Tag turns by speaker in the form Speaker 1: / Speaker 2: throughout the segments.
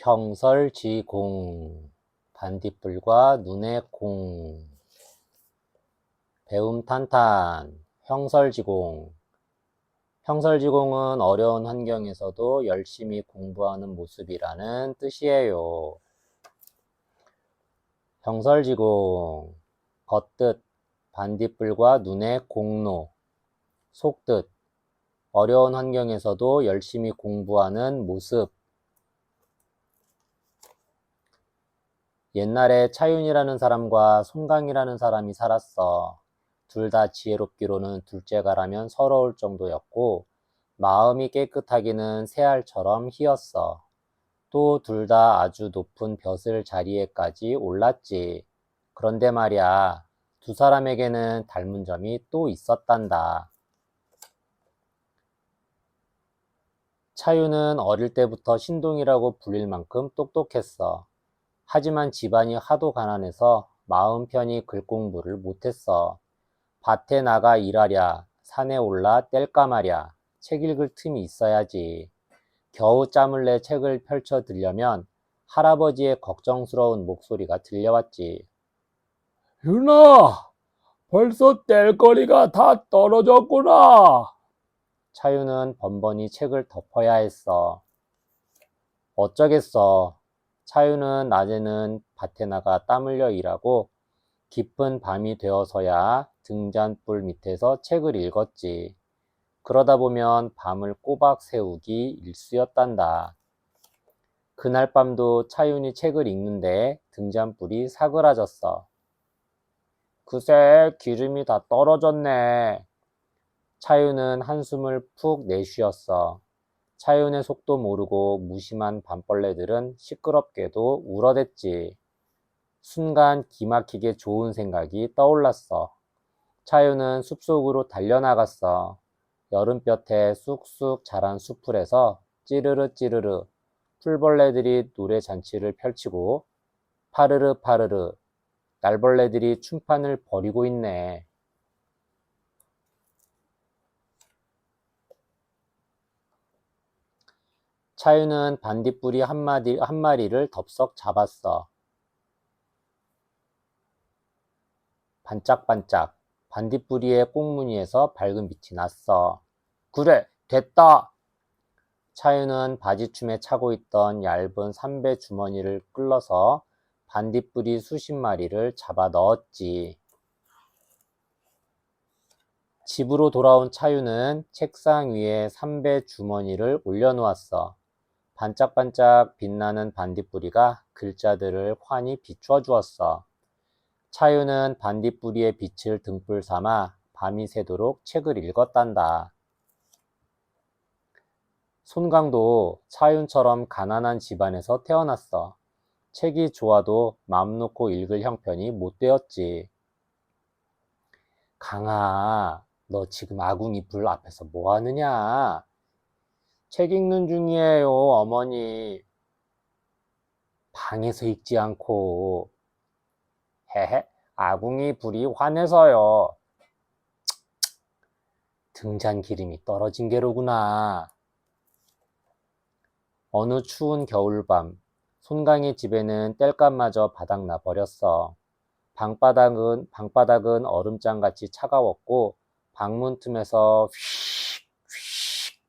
Speaker 1: 형설지공, 반딧불과 눈의 공. 배움탄탄, 형설지공. 형설지공은 어려운 환경에서도 열심히 공부하는 모습이라는 뜻이에요. 형설지공, 겉뜻, 반딧불과 눈의 공로. 속뜻, 어려운 환경에서도 열심히 공부하는 모습. 옛날에 차윤이라는 사람과 손강이라는 사람이 살았어. 둘 다 지혜롭기로는 둘째가라면 서러울 정도였고 마음이 깨끗하기는 새알처럼 희었어. 또 둘 다 아주 높은 벼슬 자리에까지 올랐지. 그런데 말이야, 두 사람에게는 닮은 점이 또 있었단다. 차윤은 어릴 때부터 신동이라고 불릴 만큼 똑똑했어. 하지만 집안이 하도 가난해서 마음 편히 글 공부를 못했어. 밭에 나가 일하랴, 산에 올라 뗄까 마랴, 책 읽을 틈이 있어야지. 겨우 짬을 내 책을 펼쳐 들려면 할아버지의 걱정스러운 목소리가 들려왔지.
Speaker 2: 윤아, 벌써 뗄거리가 다 떨어졌구나.
Speaker 1: 차유는 번번이 책을 덮어야 했어. 어쩌겠어. 차유는 낮에는 밭에 나가 땀 흘려 일하고 깊은 밤이 되어서야 등잔불 밑에서 책을 읽었지. 그러다 보면 밤을 꼬박 새우기 일쑤였단다. 그날 밤도 차윤이 책을 읽는데 등잔불이 사그라졌어. 그새 기름이 다 떨어졌네. 차윤은 한숨을 푹 내쉬었어. 차윤의 속도 모르고 무심한 밤벌레들은 시끄럽게도 울어댔지. 순간 기막히게 좋은 생각이 떠올랐어. 차윤은 숲속으로 달려나갔어. 여름볕에 쑥쑥 자란 수풀에서 찌르르 찌르르 풀벌레들이 노래잔치를 펼치고 파르르 파르르 날벌레들이 춤판을 벌이고 있네. 차윤은 반딧불이 한 마리를 덥석 잡았어. 반짝반짝 반딧불이의 꽁무니에서 밝은 빛이 났어. 그래, 됐다! 차윤은 바지춤에 차고 있던 얇은 삼배 주머니를 끌러서 반딧불이 수십 마리를 잡아 넣었지. 집으로 돌아온 차윤은 책상 위에 삼배 주머니를 올려놓았어. 반짝반짝 빛나는 반딧불이가 글자들을 환히 비추어 주었어. 차윤은 반딧불이의 빛을 등불 삼아 밤이 새도록 책을 읽었단다. 손강도 차윤처럼 가난한 집안에서 태어났어. 책이 좋아도 맘 놓고 읽을 형편이 못 되었지. 강아, 너 지금 아궁이 불 앞에서 뭐 하느냐? 책 읽는 중이에요, 어머니. 방에서 읽지 않고. 헤헤, 아궁이 불이 환해서요. 등잔 기름이 떨어진 게로구나. 어느 추운 겨울밤, 손강의 집에는 땔감마저 바닥나 버렸어. 방바닥은 얼음장같이 차가웠고 방문 틈에서 휙휙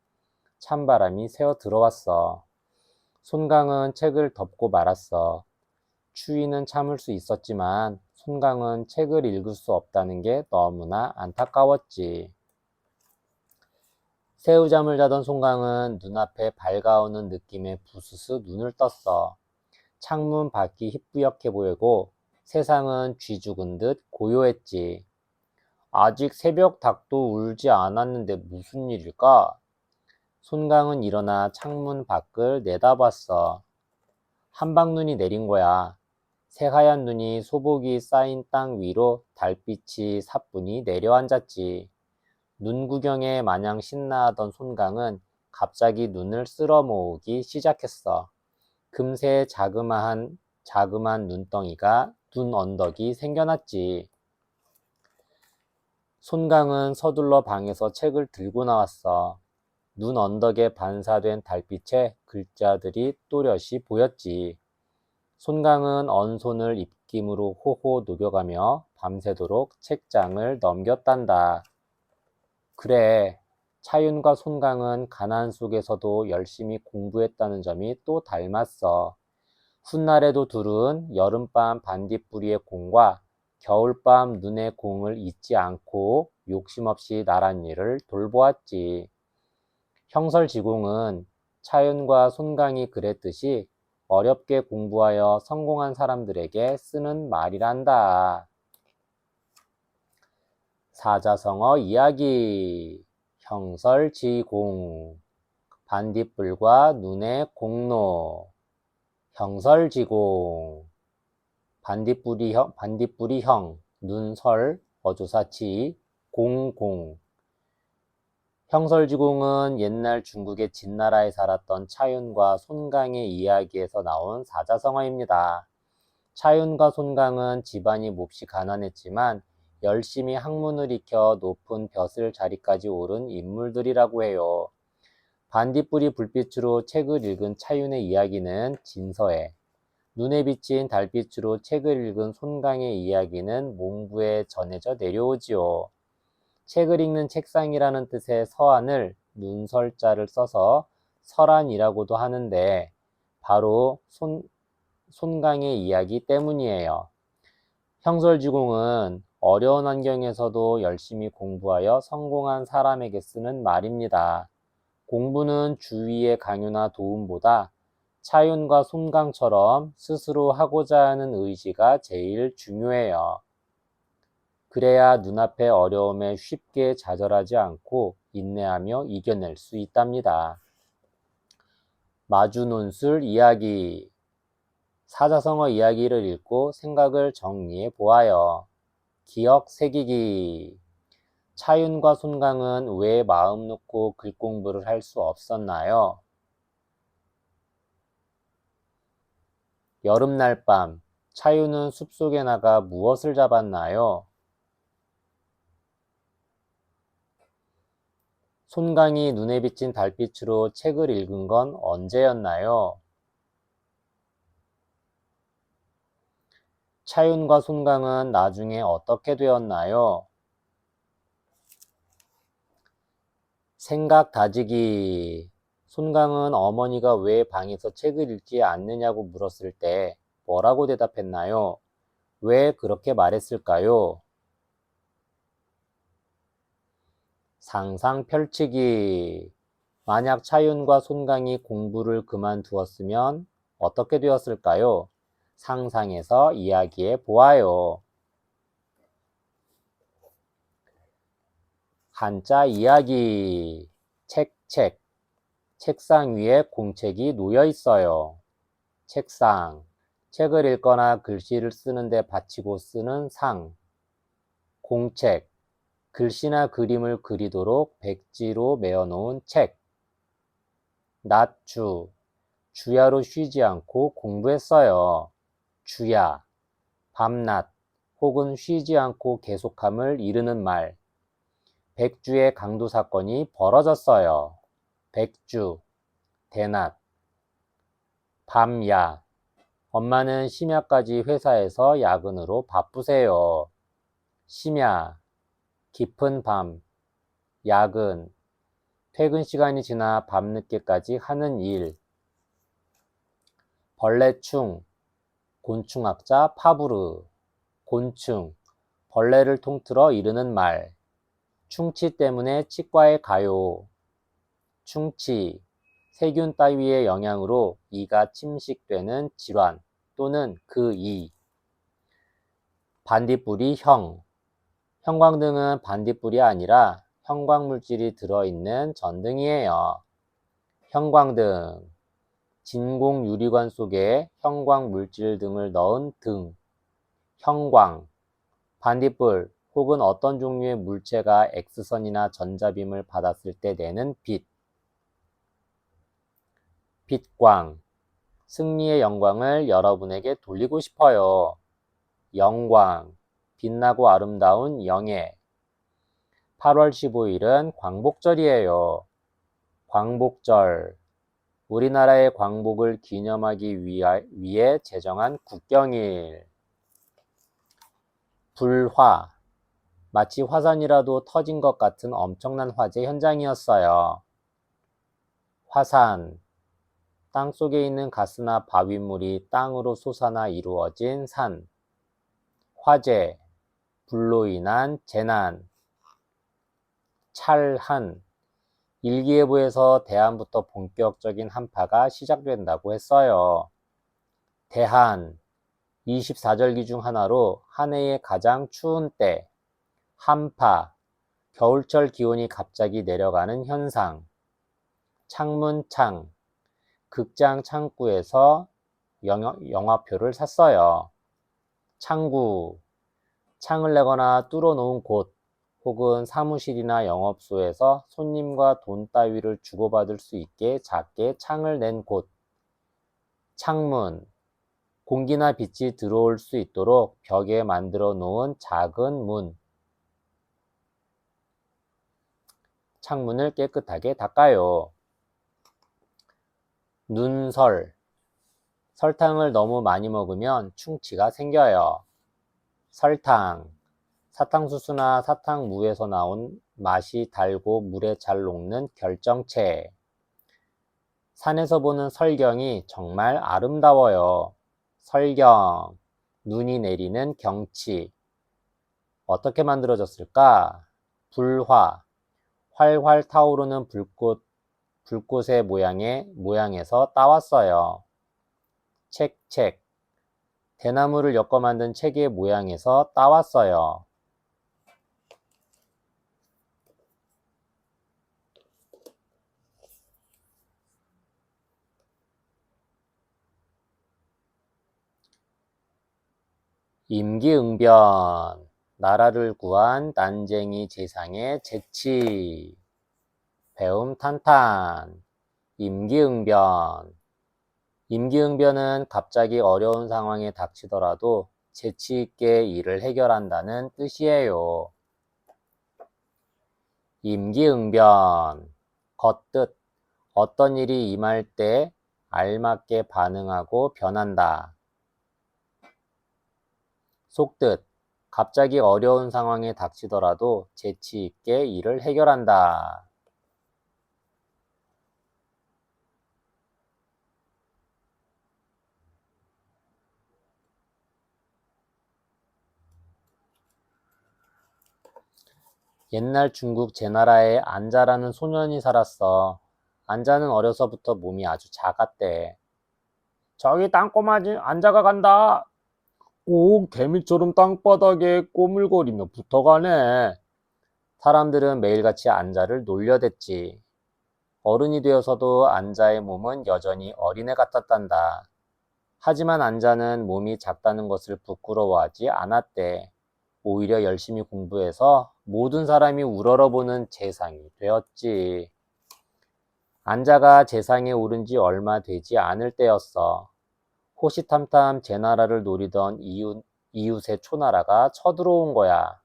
Speaker 1: 찬바람이 새어 들어왔어. 손강은 책을 덮고 말았어. 추위는 참을 수 있었지만 손강은 책을 읽을 수 없다는 게 너무나 안타까웠지. 새우잠을 자던 송강은 눈앞에 밝아오는 느낌에 부스스 눈을 떴어. 창문 밖이 희뿌옇게 보이고 세상은 쥐 죽은 듯 고요했지. 아직 새벽 닭도 울지 않았는데 무슨 일일까? 손강은 일어나 창문 밖을 내다봤어. 한방눈이 내린 거야. 새하얀 눈이 소복이 쌓인 땅 위로 달빛이 사뿐히 내려앉았지. 눈 구경에 마냥 신나하던 손강은 갑자기 눈을 쓸어 모으기 시작했어. 금세 자그마한 눈 언덕이 생겨났지. 손강은 서둘러 방에서 책을 들고 나왔어. 눈 언덕에 반사된 달빛에 글자들이 또렷이 보였지. 손강은 언손을 입김으로 호호 녹여가며 밤새도록 책장을 넘겼단다. 그래, 차윤과 손강은 가난 속에서도 열심히 공부했다는 점이 또 닮았어. 훗날에도 둘은 여름밤 반딧불이의 공과 겨울밤 눈의 공을 잊지 않고 욕심 없이 나란 일을 돌보았지. 형설지공은 차윤과 손강이 그랬듯이 어렵게 공부하여 성공한 사람들에게 쓰는 말이란다. 사자성어 이야기. 형설지공. 반딧불과 눈의 공로. 형설지공. 반딧불이 형, 눈설, 어조사치, 공공. 형설지공은 옛날 중국의 진나라에 살았던 차윤과 손강의 이야기에서 나온 사자성어입니다. 차윤과 손강은 집안이 몹시 가난했지만 열심히 학문을 익혀 높은 벼슬 자리까지 오른 인물들이라고 해요. 반딧불이 불빛으로 책을 읽은 차윤의 이야기는 진서에, 눈에 비친 달빛으로 책을 읽은 손강의 이야기는 몽부에 전해져 내려오지요. 책을 읽는 책상이라는 뜻의 서안을 눈설자를 써서 설안이라고도 하는데 바로 손강의 이야기 때문이에요. 형설지공은 어려운 환경에서도 열심히 공부하여 성공한 사람에게 쓰는 말입니다. 공부는 주위의 강요나 도움보다 차윤과 손강처럼 스스로 하고자 하는 의지가 제일 중요해요. 그래야 눈앞의 어려움에 쉽게 좌절하지 않고 인내하며 이겨낼 수 있답니다. 마주논술 이야기. 사자성어 이야기를 읽고 생각을 정리해 보아요. 기억 새기기. 차윤과 손강은 왜 마음 놓고 글 공부를 할 수 없었나요? 여름날 밤, 차윤은 숲속에 나가 무엇을 잡았나요? 손강이 눈에 비친 달빛으로 책을 읽은 건 언제였나요? 차윤과 손강은 나중에 어떻게 되었나요? 생각 다지기. 손강은 어머니가 왜 방에서 책을 읽지 않느냐고 물었을 때 뭐라고 대답했나요? 왜 그렇게 말했을까요? 상상 펼치기. 만약 차윤과 손강이 공부를 그만두었으면 어떻게 되었을까요? 상상해서 이야기해 보아요. 한자 이야기. 책. 책상 위에 공책이 놓여 있어요. 책상. 책을 읽거나 글씨를 쓰는데 받치고 쓰는 상. 공책. 글씨나 그림을 그리도록 백지로 메어놓은 책. 낮주. 주야로 쉬지 않고 공부했어요. 주야. 밤낮 혹은 쉬지 않고 계속함을 이르는 말. 백주의 강도 사건이 벌어졌어요. 백주. 대낮. 밤야. 엄마는 심야까지 회사에서 야근으로 바쁘세요. 심야. 깊은 밤. 야근. 퇴근 시간이 지나 밤늦게까지 하는 일. 벌레충. 곤충학자 파브르. 곤충. 벌레를 통틀어 이르는 말. 충치 때문에 치과에 가요. 충치. 세균 따위의 영향으로 이가 침식되는 질환 또는 그 이. 반딧불이 형. 형광등은 반딧불이 아니라 형광물질이 들어있는 전등이에요. 형광등. 진공 유리관 속에 형광물질 등을 넣은 등. 형광. 반딧불 혹은 어떤 종류의 물체가 X선이나 전자빔을 받았을 때 내는 빛. 빛광. 승리의 영광을 여러분에게 돌리고 싶어요. 영광. 빛나고 아름다운 영예. 8월 15일은 광복절이에요. 광복절, 우리나라의 광복을 기념하기 위해 제정한 국경일. 불화, 마치 화산이라도 터진 것 같은 엄청난 화재 현장이었어요. 화산, 땅속에 있는 가스나 바위물이 땅으로 솟아나 이루어진 산. 화재, 불로 인한 재난. 찰한, 일기예보에서 대한부터 본격적인 한파가 시작된다고 했어요. 대한, 24절기 중 하나로 한 해의 가장 추운 때. 한파, 겨울철 기온이 갑자기 내려가는 현상. 창문창, 극장 창구에서 영화표를 샀어요. 창구, 창을 내거나 뚫어놓은 곳 혹은 사무실이나 영업소에서 손님과 돈 따위를 주고받을 수 있게 작게 창을 낸 곳. 창문, 공기나 빛이 들어올 수 있도록 벽에 만들어 놓은 작은 문. 창문을 깨끗하게 닦아요. 눈설, 설탕을 너무 많이 먹으면 충치가 생겨요. 설탕, 사탕수수나 사탕무에서 나온 맛이 달고 물에 잘 녹는 결정체. 산에서 보는 설경이 정말 아름다워요. 설경, 눈이 내리는 경치. 어떻게 만들어졌을까? 불화, 활활 타오르는 불꽃의 모양에서 따왔어요. 책, 대나무를 엮어 만든 책의 모양에서 따왔어요. 임기응변, 나라를 구한 난쟁이 재상의 재치. 배움 탄탄, 임기응변. 임기응변은 갑자기 어려운 상황에 닥치더라도 재치 있게 일을 해결한다는 뜻이에요. 임기응변, 겉뜻, 어떤 일이 임할 때 알맞게 반응하고 변한다. 속뜻, 갑자기 어려운 상황에 닥치더라도 재치 있게 일을 해결한다. 옛날 중국 제나라에 안자라는 소년이 살았어. 안자는 어려서부터 몸이 아주 작았대. 저기 땅꼬마지 안자가 간다. 꼭 개미처럼 땅바닥에 꼬물거리며 붙어가네. 사람들은 매일같이 안자를 놀려댔지. 어른이 되어서도 안자의 몸은 여전히 어린애 같았단다. 하지만 안자는 몸이 작다는 것을 부끄러워하지 않았대. 오히려 열심히 공부해서 모든 사람이 우러러보는 재상이 되었지. 안자가 재상에 오른 지 얼마 되지 않을 때였어. 호시탐탐 제나라를 노리던 이웃의 초나라가 쳐들어온 거야.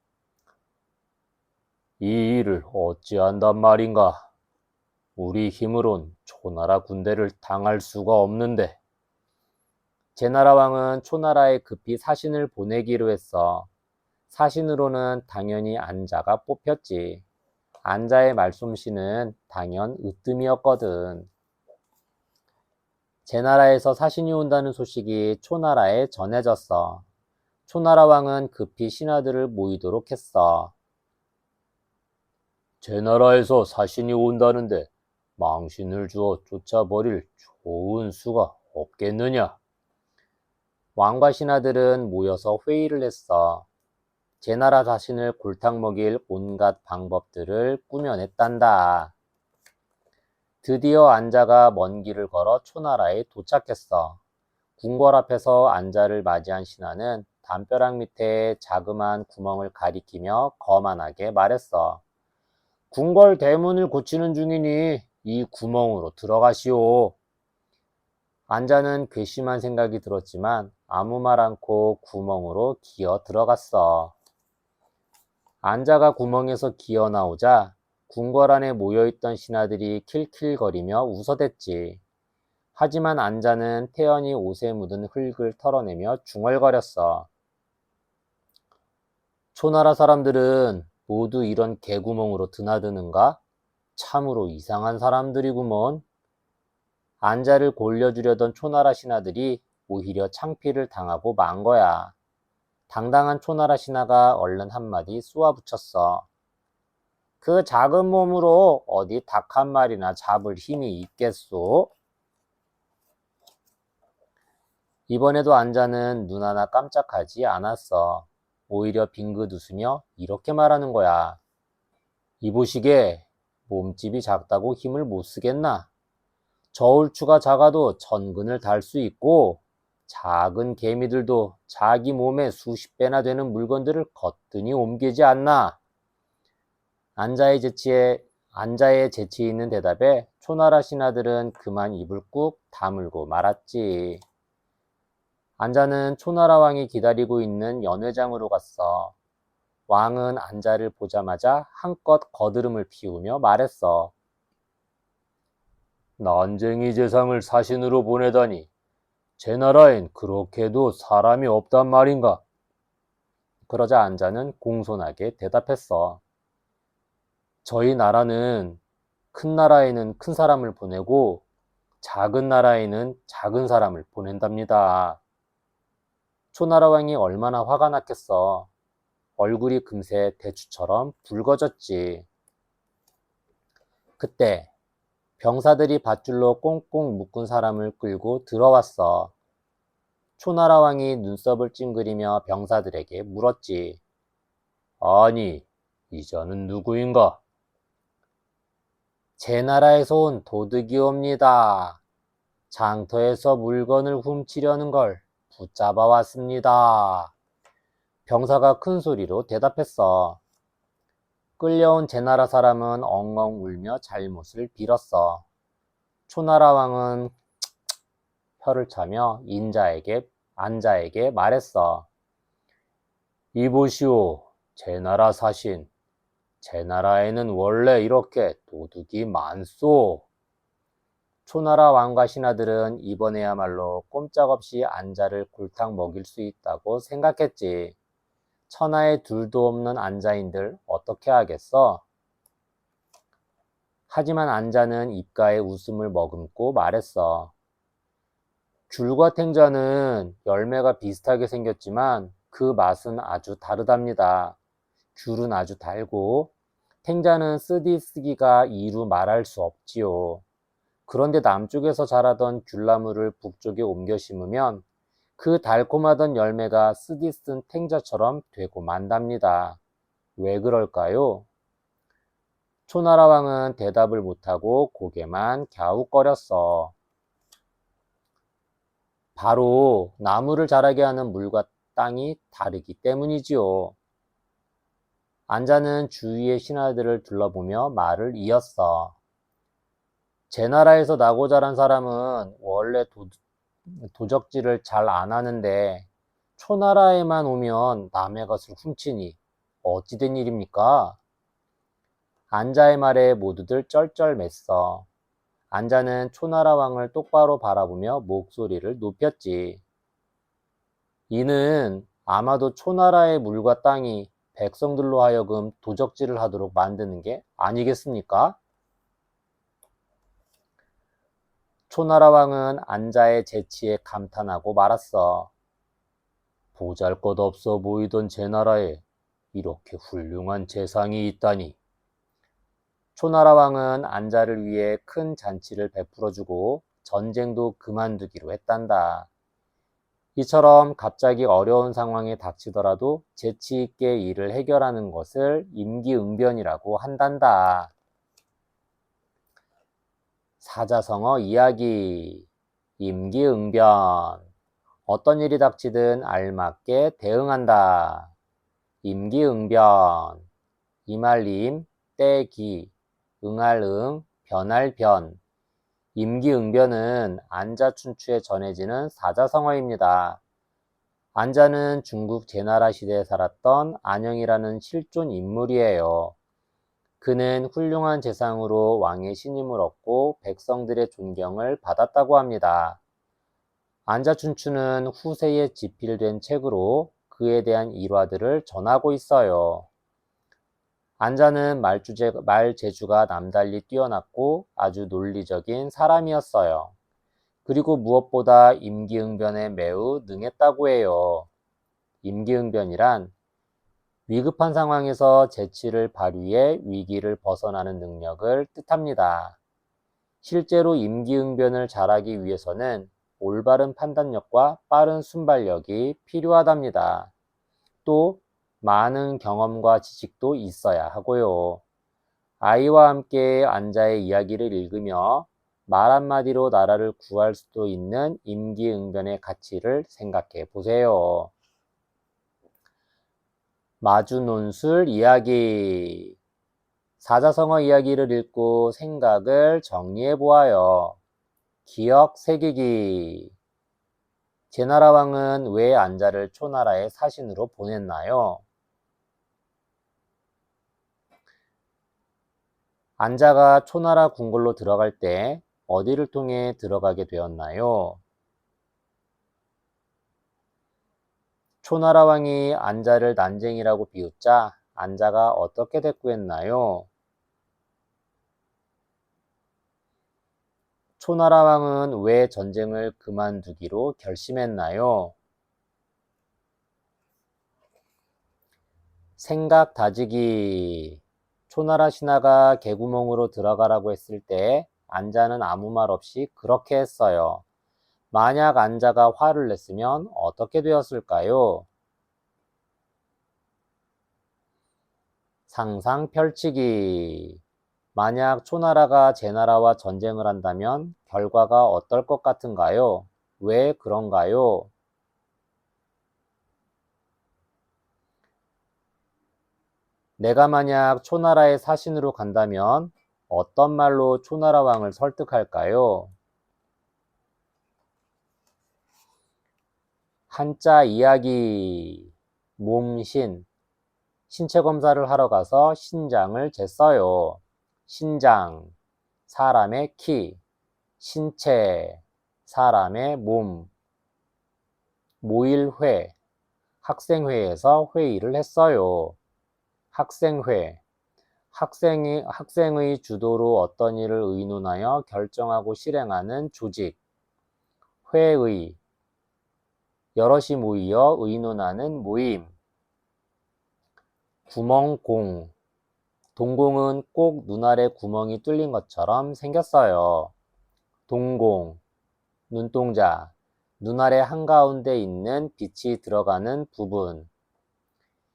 Speaker 1: 이 일을 어찌한단 말인가? 우리 힘으론 초나라 군대를 당할 수가 없는데. 제나라 왕은 초나라에 급히 사신을 보내기로 했어. 사신으로는 당연히 안자가 뽑혔지. 안자의 말솜씨는 당연 으뜸이었거든. 제나라에서 사신이 온다는 소식이 초나라에 전해졌어. 초나라 왕은 급히 신하들을 모이도록 했어. 제나라에서 사신이 온다는데 망신을 주어 쫓아버릴 좋은 수가 없겠느냐? 왕과 신하들은 모여서 회의를 했어. 제나라 자신을 골탕 먹일 온갖 방법들을 꾸며냈단다. 드디어 안자가 먼 길을 걸어 초나라에 도착했어. 궁궐 앞에서 안자를 맞이한 신하는 담벼락 밑에 자그마한 구멍을 가리키며 거만하게 말했어. 궁궐 대문을 고치는 중이니 이 구멍으로 들어가시오. 안자는 괘씸한 생각이 들었지만 아무 말 않고 구멍으로 기어 들어갔어. 안자가 구멍에서 기어 나오자 궁궐 안에 모여있던 신하들이 킬킬거리며 웃어댔지. 하지만 안자는 태연히 옷에 묻은 흙을 털어내며 중얼거렸어. 초나라 사람들은 모두 이런 개구멍으로 드나드는가? 참으로 이상한 사람들이구먼. 안자를 골려주려던 초나라 신하들이 오히려 창피를 당하고 만 거야. 당당한 초나라 신하가 얼른 한마디 쏘아붙였어. 그 작은 몸으로 어디 닭 한 마리나 잡을 힘이 있겠소? 이번에도 안자는 눈 하나 깜짝하지 않았어. 오히려 빙긋 웃으며 이렇게 말하는 거야. 이보시게, 몸집이 작다고 힘을 못 쓰겠나? 저울추가 작아도 천근을 달 수 있고, 작은 개미들도 자기 몸에 수십 배나 되는 물건들을 거뜬히 옮기지 않나? 안자의 재치 있는 대답에 초나라 신하들은 그만 입을 꾹 다물고 말았지. 안자는 초나라 왕이 기다리고 있는 연회장으로 갔어. 왕은 안자를 보자마자 한껏 거드름을 피우며 말했어. 난쟁이 제상을 사신으로 보내다니, 제 나라엔 그렇게도 사람이 없단 말인가? 그러자 안자는 공손하게 대답했어. 저희 나라는 큰 나라에는 큰 사람을 보내고 작은 나라에는 작은 사람을 보낸답니다. 초나라 왕이 얼마나 화가 났겠어. 얼굴이 금세 대추처럼 붉어졌지. 그때 병사들이 밧줄로 꽁꽁 묶은 사람을 끌고 들어왔어. 초나라 왕이 눈썹을 찡그리며 병사들에게 물었지. 아니, 이 자는 누구인가? 제 나라에서 온 도둑이옵니다. 장터에서 물건을 훔치려는 걸 붙잡아 왔습니다. 병사가 큰 소리로 대답했어. 끌려온 제나라 사람은 엉엉 울며 잘못을 빌었어. 초나라 왕은 혀를 차며 안자에게 말했어. 이보시오, 제나라 사신. 제 나라에는 원래 이렇게 도둑이 많소. 초나라 왕과 신하들은 이번에야말로 꼼짝없이 안자를 골탕 먹일 수 있다고 생각했지. 천하에 둘도 없는 안자인들 어떻게 하겠어? 하지만 안자는 입가에 웃음을 머금고 말했어. 귤과 탱자는 열매가 비슷하게 생겼지만 그 맛은 아주 다르답니다. 귤은 아주 달고 탱자는 쓰기가 이루 말할 수 없지요. 그런데 남쪽에서 자라던 귤나무를 북쪽에 옮겨 심으면 그 달콤하던 열매가 쓴 탱자처럼 되고 만답니다. 왜 그럴까요? 초나라 왕은 대답을 못하고 고개만 갸웃거렸어. 바로 나무를 자라게 하는 물과 땅이 다르기 때문이지요. 안자는 주위의 신하들을 둘러보며 말을 이었어. 제 나라에서 나고 자란 사람은 원래 도적질을 잘 안 하는데 초나라에만 오면 남의 것을 훔치니 어찌 된 일입니까? 안자의 말에 모두들 쩔쩔맸어. 안자는 초나라 왕을 똑바로 바라보며 목소리를 높였지. 이는 아마도 초나라의 물과 땅이 백성들로 하여금 도적질을 하도록 만드는 게 아니겠습니까? 초나라 왕은 안자의 재치에 감탄하고 말았어. 보잘것없어 보이던 제 나라에 이렇게 훌륭한 재상이 있다니. 초나라 왕은 안자를 위해 큰 잔치를 베풀어주고 전쟁도 그만두기로 했단다. 이처럼 갑자기 어려운 상황에 닥치더라도 재치 있게 일을 해결하는 것을 임기응변이라고 한단다. 사자성어 이야기. 임기응변. 어떤 일이 닥치든 알맞게 대응한다. 임기응변. 이말임, 때기, 응할응, 변할변. 임기응변은 안자춘추에 전해지는 사자성어입니다. 안자는 중국 제나라 시대에 살았던 안영이라는 실존 인물이에요. 그는 훌륭한 재상으로 왕의 신임을 얻고 백성들의 존경을 받았다고 합니다. 안자춘추는 후세에 집필된 책으로 그에 대한 일화들을 전하고 있어요. 안자는 말재주가 남달리 뛰어났고 아주 논리적인 사람이었어요. 그리고 무엇보다 임기응변에 매우 능했다고 해요. 임기응변이란 위급한 상황에서 재치를 발휘해 위기를 벗어나는 능력을 뜻합니다. 실제로 임기응변을 잘하기 위해서는 올바른 판단력과 빠른 순발력이 필요하답니다. 또 많은 경험과 지식도 있어야 하고요. 아이와 함께 안자의 이야기를 읽으며 말 한마디로 나라를 구할 수도 있는 임기응변의 가치를 생각해 보세요. 마주논술 이야기. 사자성어 이야기를 읽고 생각을 정리해 보아요. 기억 새기기. 제나라 왕은 왜 안자를 초나라의 사신으로 보냈나요? 안자가 초나라 궁궐로 들어갈 때 어디를 통해 들어가게 되었나요? 초나라 왕이 안자를 난쟁이라고 비웃자 안자가 어떻게 대꾸했나요? 초나라 왕은 왜 전쟁을 그만두기로 결심했나요? 생각 다지기. 초나라 신하가 개구멍으로 들어가라고 했을 때 안자는 아무 말 없이 그렇게 했어요. 만약 안자가 화를 냈으면 어떻게 되었을까요? 상상 펼치기. 만약 초나라가 제나라와 전쟁을 한다면 결과가 어떨 것 같은가요? 왜 그런가요? 내가 만약 초나라의 사신으로 간다면 어떤 말로 초나라 왕을 설득할까요? 한자 이야기. 몸신. 신체 검사를 하러 가서 신장을 쟀어요. 신장, 사람의 키. 신체, 사람의 몸. 모일회. 학생회에서 회의를 했어요. 학생회. 학생의 주도로 어떤 일을 의논하여 결정하고 실행하는 조직. 회의. 여럿이 모이어 의논하는 모임. 구멍공. 동공은 꼭 눈알에 구멍이 뚫린 것처럼 생겼어요. 동공. 눈동자. 눈알의 한가운데 있는 빛이 들어가는 부분.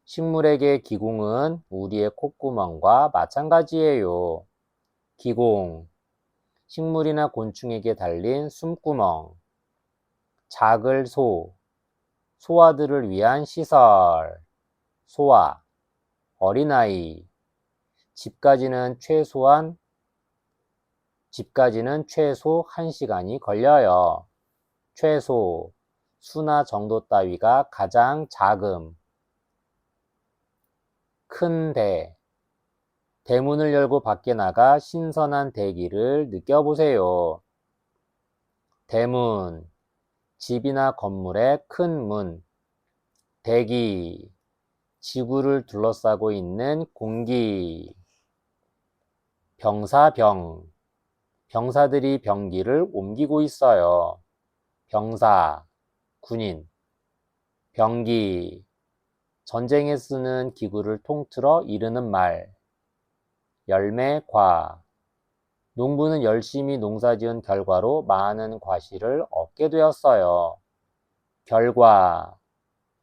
Speaker 1: 식물에게 기공은 우리의 콧구멍과 마찬가지예요. 기공. 식물이나 곤충에게 달린 숨구멍. 작을 소. 소아들을 위한 시설. 소아. 어린아이. 집까지는 최소 1시간이 걸려요. 최소. 수나 정도 따위가 가장 작음. 큰 대. 대문을 열고 밖에 나가 신선한 대기를 느껴보세요. 대문. 집이나 건물의 큰 문. 대기. 지구를 둘러싸고 있는 공기. 병사병. 병사들이 병기를 옮기고 있어요. 병사. 군인. 병기. 전쟁에 쓰는 기구를 통틀어 이르는 말. 열매과. 농부는 열심히 농사지은 결과로 많은 과실을 얻게 되었어요. 결과.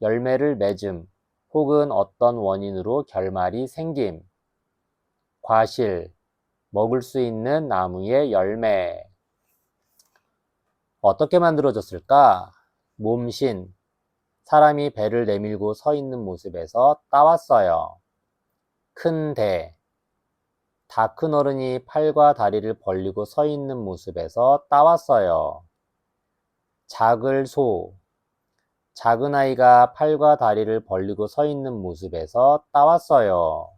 Speaker 1: 열매를 맺음 혹은 어떤 원인으로 결말이 생김. 과실. 먹을 수 있는 나무의 열매. 어떻게 만들어졌을까? 몸신. 사람이 배를 내밀고 서 있는 모습에서 따왔어요. 큰 대. 다 큰 어른이 팔과 다리를 벌리고 서 있는 모습에서 따왔어요. 작을 소. 작은 아이가 팔과 다리를 벌리고 서 있는 모습에서 따왔어요.